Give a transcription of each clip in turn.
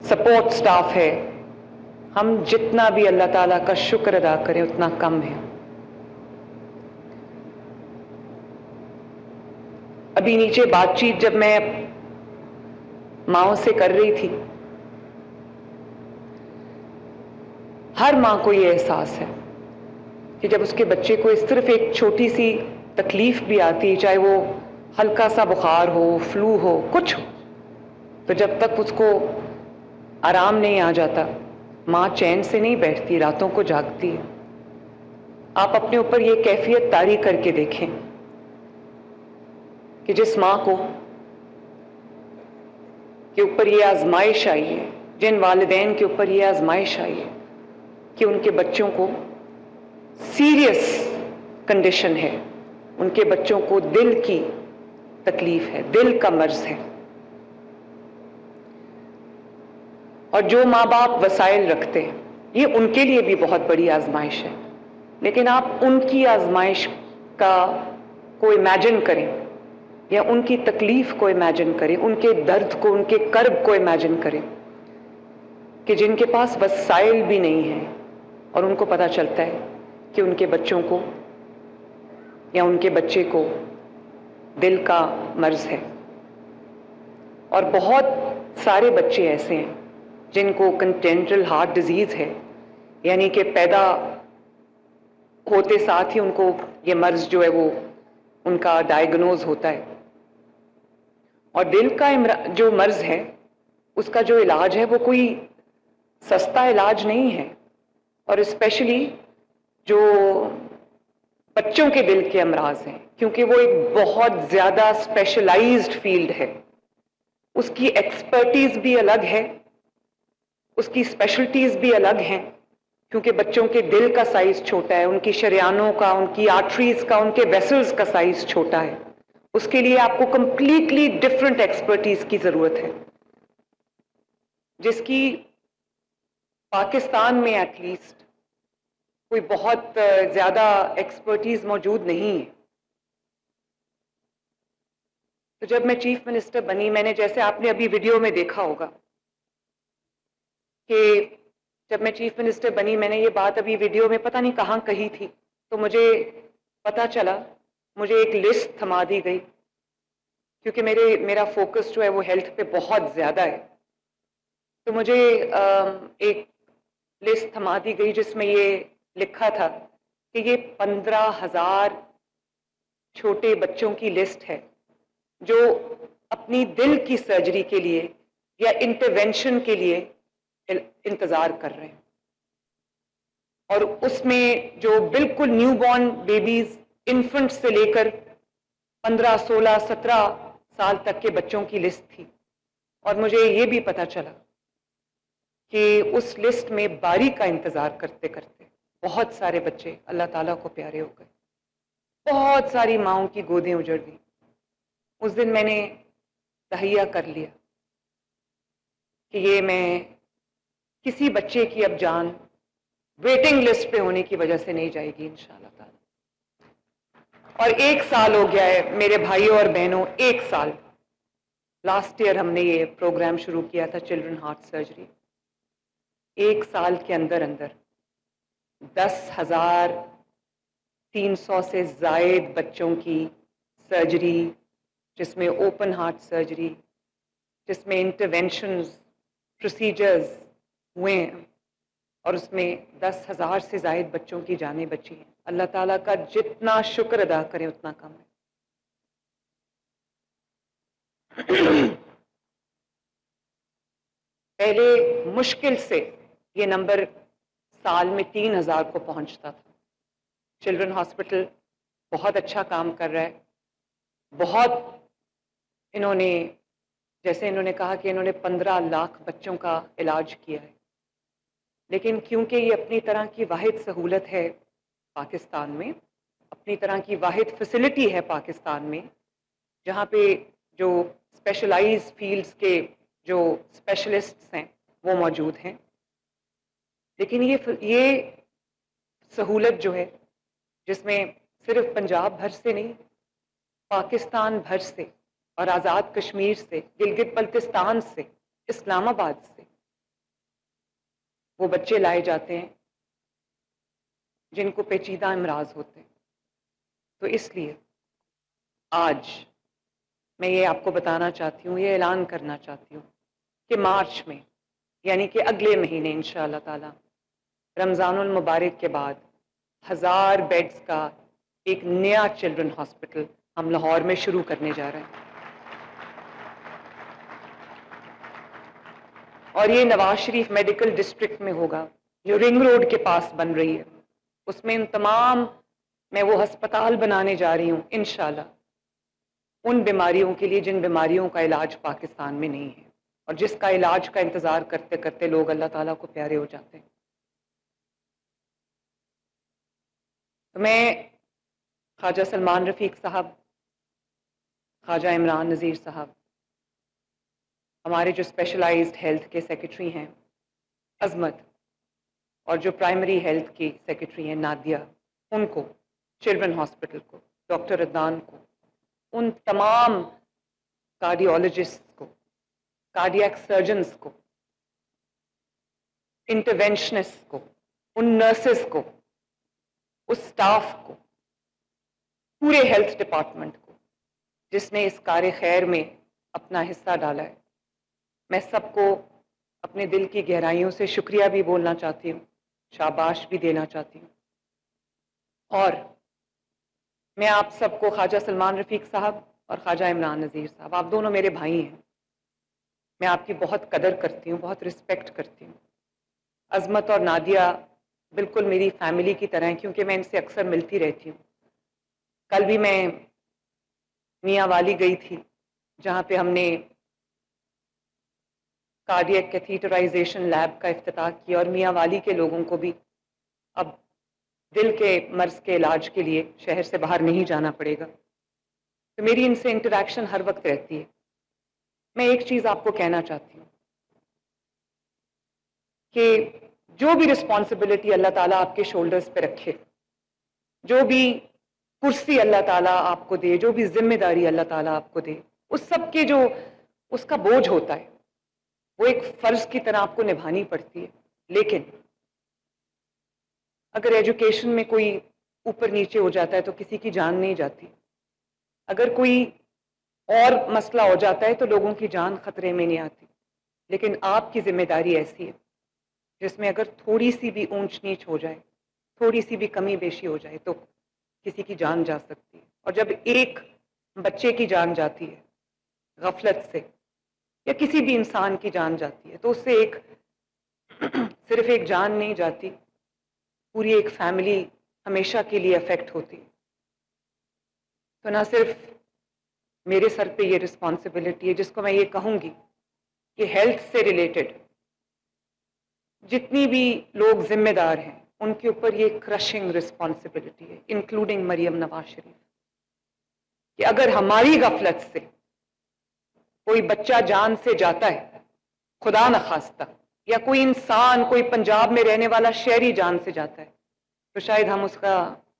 Support staff ہے، ہم جتنا بھی اللہ تعالیٰ کا شکر ادا کریں اتنا کم ہے. ابھی نیچے بات چیت جب میں ماؤں سے کر رہی تھی، ہر ماں کو یہ احساس ہے کہ جب اس کے بچے کو اس طرف ایک چھوٹی سی تکلیف بھی آتی، چاہے وہ ہلکا سا بخار ہو، فلو ہو، کچھ ہو، تو جب تک اس کو آرام نہیں آ جاتا ماں چین سے نہیں بیٹھتی، راتوں کو جاگتی ہے. آپ اپنے اوپر یہ کیفیت طاری کر کے دیکھیں کہ جس ماں کو کے اوپر یہ آزمائش آئی ہے، جن والدین کے اوپر یہ آزمائش آئی ہے کہ ان کے بچوں کو سیریس کنڈیشن ہے، ان کے بچوں کو دل کی تکلیف ہے، دل کا مرض ہے، اور جو ماں باپ وسائل رکھتے ہیں یہ ان کے لیے بھی بہت بڑی آزمائش ہے. لیکن آپ ان کی آزمائش کا کو امیجن کریں یا ان کی تکلیف کو امیجن کریں، ان کے درد کو، ان کے کرب کو امیجن کریں کہ جن کے پاس وسائل بھی نہیں ہیں اور ان کو پتہ چلتا ہے کہ ان کے بچوں کو یا ان کے بچے کو دل کا مرض ہے. اور بہت سارے بچے ایسے ہیں جن کو کنجنٹل ہارٹ ڈیزیز ہے، یعنی کہ پیدا ہوتے ساتھ ہی ان کو یہ مرض جو ہے وہ ان کا ڈائیگنوز ہوتا ہے. اور دل کا جو مرض ہے اس کا جو علاج ہے وہ کوئی سستا علاج نہیں ہے، اور اسپیشلی جو بچوں کے دل کے امراض ہیں، کیونکہ وہ ایک بہت زیادہ اسپیشلائزڈ فیلڈ ہے، اس کی ایکسپرٹیز بھی الگ ہے، اس کی اسپیشلٹیز بھی الگ ہیں، کیونکہ بچوں کے دل کا سائز چھوٹا ہے، ان کی شریانوں کا، ان کی آرٹریز کا، ان کے ویسلز کا سائز چھوٹا ہے. اس کے لیے آپ کو کمپلیٹلی ڈفرنٹ ایکسپرٹیز کی ضرورت ہے، جس کی پاکستان میں ایٹ لیسٹ کوئی بہت زیادہ ایکسپرٹیز موجود نہیں ہے. تو جب میں چیف منسٹر بنی، میں نے، جیسے آپ نے ابھی ویڈیو میں دیکھا ہوگا کہ جب میں چیف منسٹر بنی میں نے یہ بات ابھی ویڈیو میں پتہ نہیں کہاں کہی تھی، تو مجھے پتہ چلا، مجھے ایک لسٹ تھما دی گئی، کیونکہ میرا فوکس جو ہے وہ ہیلتھ پہ بہت زیادہ ہے. تو مجھے ایک لسٹ تھما دی گئی جس میں یہ لکھا تھا کہ یہ 15,000 چھوٹے بچوں کی لسٹ ہے جو اپنی دل کی سرجری کے لیے یا انٹرونشن کے لیے انتظار کر رہے ہیں. اور اس میں جو بالکل نیو بورن بیبیز، انفنٹ سے لے کر 15، 16، 17 سال تک کے بچوں کی لسٹ تھی. اور مجھے یہ بھی پتہ چلا کہ اس لسٹ میں باری کا انتظار کرتے کرتے بہت سارے بچے اللہ تعالیٰ کو پیارے ہو گئے، بہت ساری ماؤں کی گودیں اجڑ گئی. اس دن میں نے تہیہ کر لیا کہ یہ میں کسی بچے کی اب جان ویٹنگ لسٹ پہ ہونے کی وجہ سے نہیں جائے گی انشاءاللہ تعالی. اور 1 سال ہو گیا ہے میرے بھائیوں اور بہنوں، 1 سال. لاسٹ ایئر ہم نے یہ پروگرام شروع کیا تھا چلڈرن ہارٹ سرجری. 1 سال کے اندر 10,300 سے زائد بچوں کی سرجری، جس میں اوپن ہارٹ سرجری، جس میں انٹرونشنز، پروسیجرز ہوئے ہیں، اور اس میں 10,000 سے زائد بچوں کی جانیں بچی ہیں. اللہ تعالیٰ کا جتنا شکر ادا کریں اتنا کم ہے. پہلے مشکل سے یہ نمبر سال میں 3,000 کو پہنچتا تھا. چلڈرن ہاسپٹل بہت اچھا کام کر رہا ہے. بہت انہوں نے، جیسے انہوں نے کہا کہ انہوں نے 15 لاکھ بچوں کا علاج کیا ہے. لیکن کیونکہ یہ اپنی طرح کی واحد سہولت ہے پاکستان میں، اپنی طرح کی واحد فیسلٹی ہے پاکستان میں، جہاں پہ جو اسپیشلائز فیلڈز کے جو اسپیشلسٹس ہیں وہ موجود ہیں. لیکن یہ سہولت جو ہے، جس میں صرف پنجاب بھر سے نہیں، پاکستان بھر سے اور آزاد کشمیر سے، گلگت بلتستان سے، اسلام آباد سے وہ بچے لائے جاتے ہیں جن کو پیچیدہ امراض ہوتے ہیں. تو اس لیے آج میں یہ آپ کو بتانا چاہتی ہوں، یہ اعلان کرنا چاہتی ہوں کہ مارچ میں، یعنی کہ اگلے مہینے انشاءاللہ تعالی رمضان المبارک کے بعد 1000 بیڈز کا ایک نیا چلڈرن ہاسپٹل ہم لاہور میں شروع کرنے جا رہے ہیں. اور یہ نواز شریف میڈیکل ڈسٹرکٹ میں ہوگا جو رنگ روڈ کے پاس بن رہی ہے. اس میں ان تمام میں وہ ہسپتال بنانے جا رہی ہوں انشاءاللہ ان بیماریوں کے لیے جن بیماریوں کا علاج پاکستان میں نہیں ہے اور جس کا علاج کا انتظار کرتے کرتے لوگ اللہ تعالیٰ کو پیارے ہو جاتے ہیں. تو میں خواجہ سلمان رفیق صاحب، خواجہ عمران نذیر صاحب، ہمارے جو اسپیشلائزڈ ہیلتھ کے سیکرٹری ہیں عظمت، اور جو پرائمری ہیلتھ کی سیکرٹری ہیں نادیہ، ان کو، چلڈرن ہاسپٹل کو، ڈاکٹر عدنان کو، ان تمام کارڈیولوجسٹ کو، کارڈیاک سرجنز کو، انٹرونشنسٹ کو، ان نرسز کو، اس سٹاف کو، پورے ہیلتھ ڈپارٹمنٹ کو جس نے اس کار خیر میں اپنا حصہ ڈالا ہے، میں سب کو اپنے دل کی گہرائیوں سے شکریہ بھی بولنا چاہتی ہوں، شاباش بھی دینا چاہتی ہوں. اور میں آپ سب کو، خواجہ سلمان رفیق صاحب اور خواجہ عمران نذیر صاحب، آپ دونوں میرے بھائی ہیں، میں آپ کی بہت قدر کرتی ہوں، بہت رسپیکٹ کرتی ہوں. عظمت اور نادیہ بالکل میری فیملی کی طرح ہیں کیونکہ میں ان سے اکثر ملتی رہتی ہوں. کل بھی میں میاں والی گئی تھی جہاں پہ ہم نے کارڈیک کیتھیٹرائزیشن لیب کا افتتاح کیا اور میاں والی کے لوگوں کو بھی اب دل کے مرض کے علاج کے لیے شہر سے باہر نہیں جانا پڑے گا. تو میری ان سے انٹریکشن ہر وقت رہتی ہے. میں ایک چیز آپ کو کہنا چاہتی ہوں کہ جو بھی رسپانسبلٹی اللہ تعالیٰ آپ کے شولڈرز پہ رکھے، جو بھی کرسی اللہ تعالیٰ آپ کو دے، جو بھی ذمہ داری اللہ تعالیٰ آپ کو دے، اس سب کے جو اس کا بوجھ ہوتا ہے وہ ایک فرض کی طرح آپ کو نبھانی پڑتی ہے. لیکن اگر ایجوکیشن میں کوئی اوپر نیچے ہو جاتا ہے تو کسی کی جان نہیں جاتی. اگر کوئی اور مسئلہ ہو جاتا ہے تو لوگوں کی جان خطرے میں نہیں آتی. لیکن آپ کی ذمہ داری ایسی ہے جس میں اگر تھوڑی سی بھی اونچ نیچ ہو جائے، تھوڑی سی بھی کمی بیشی ہو جائے تو کسی کی جان جا سکتی ہے. اور جب ایک بچے کی جان جاتی ہے غفلت سے، یا کسی بھی انسان کی جان جاتی ہے، تو اس سے ایک صرف ایک جان نہیں جاتی، پوری ایک فیملی ہمیشہ کے لیے افیکٹ ہوتی. تو نہ صرف میرے سر پہ یہ رسپانسبلٹی ہے جس کو میں یہ کہوں گی کہ ہیلتھ سے ریلیٹڈ جتنی بھی لوگ ذمہ دار ہیں ان کے اوپر یہ کرشنگ رسپانسبلٹی ہے، انکلوڈنگ مریم نواز شریف، کہ اگر ہماری غفلت سے کوئی بچہ جان سے جاتا ہے، خدا نخواستہ، یا کوئی انسان، کوئی پنجاب میں رہنے والا شہری جان سے جاتا ہے، تو شاید ہم اس کا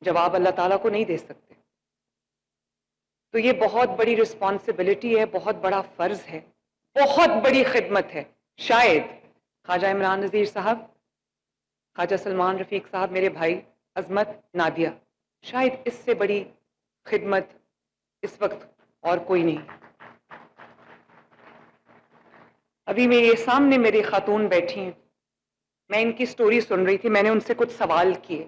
جواب اللہ تعالیٰ کو نہیں دے سکتے. تو یہ بہت بڑی رسپانسبلٹی ہے، بہت بڑا فرض ہے، بہت بڑی خدمت ہے. شاید خواجہ عمران نذیر صاحب، خواجہ سلمان رفیق صاحب، میرے بھائی عظمت، نادیہ، شاید اس سے بڑی خدمت اس وقت اور کوئی نہیں. ابھی میرے سامنے میری خاتون بیٹھی ہیں، میں ان کی سٹوری سن رہی تھی، میں نے ان سے کچھ سوال کیے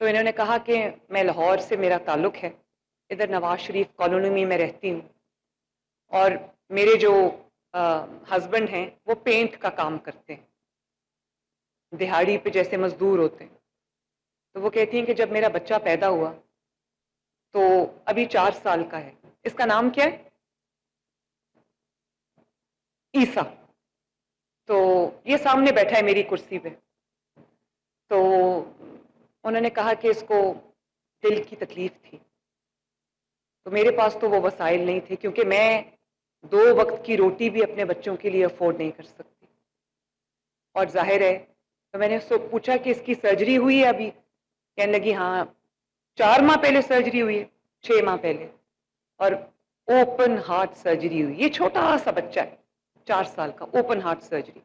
تو انہوں نے کہا کہ میں لاہور سے میرا تعلق ہے، ادھر نواز شریف کالونی میں رہتی ہوں، اور میرے جو ہسبینڈ ہیں وہ پینٹ کا کام کرتے ہیں، دہاڑی پہ جیسے مزدور ہوتے ہیں. تو وہ کہتی ہیں کہ جب میرا بچہ پیدا ہوا تو ابھی 4 سال کا ہے، اس کا نام کیا ہے؟ عیسیٰ. تو یہ سامنے بیٹھا ہے میری کرسی پہ. تو انہوں نے کہا کہ اس کو دل کی تکلیف تھی. تو میرے پاس تو وہ وسائل نہیں تھے کیونکہ میں 2 وقت کی روٹی بھی اپنے بچوں کے لیے افورڈ نہیں کر سکتی. اور ظاہر ہے، تو میں نے اس کو پوچھا کہ اس کی سرجری ہوئی ہے ابھی؟ کہنے لگی ہاں 4 ماہ پہلے سرجری ہوئی ہے، 6 ماہ پہلے، اور اوپن ہارٹ سرجری ہوئی. یہ چھوٹا سا بچہ ہے 4 سال کا، اوپن ہارٹ سرجری.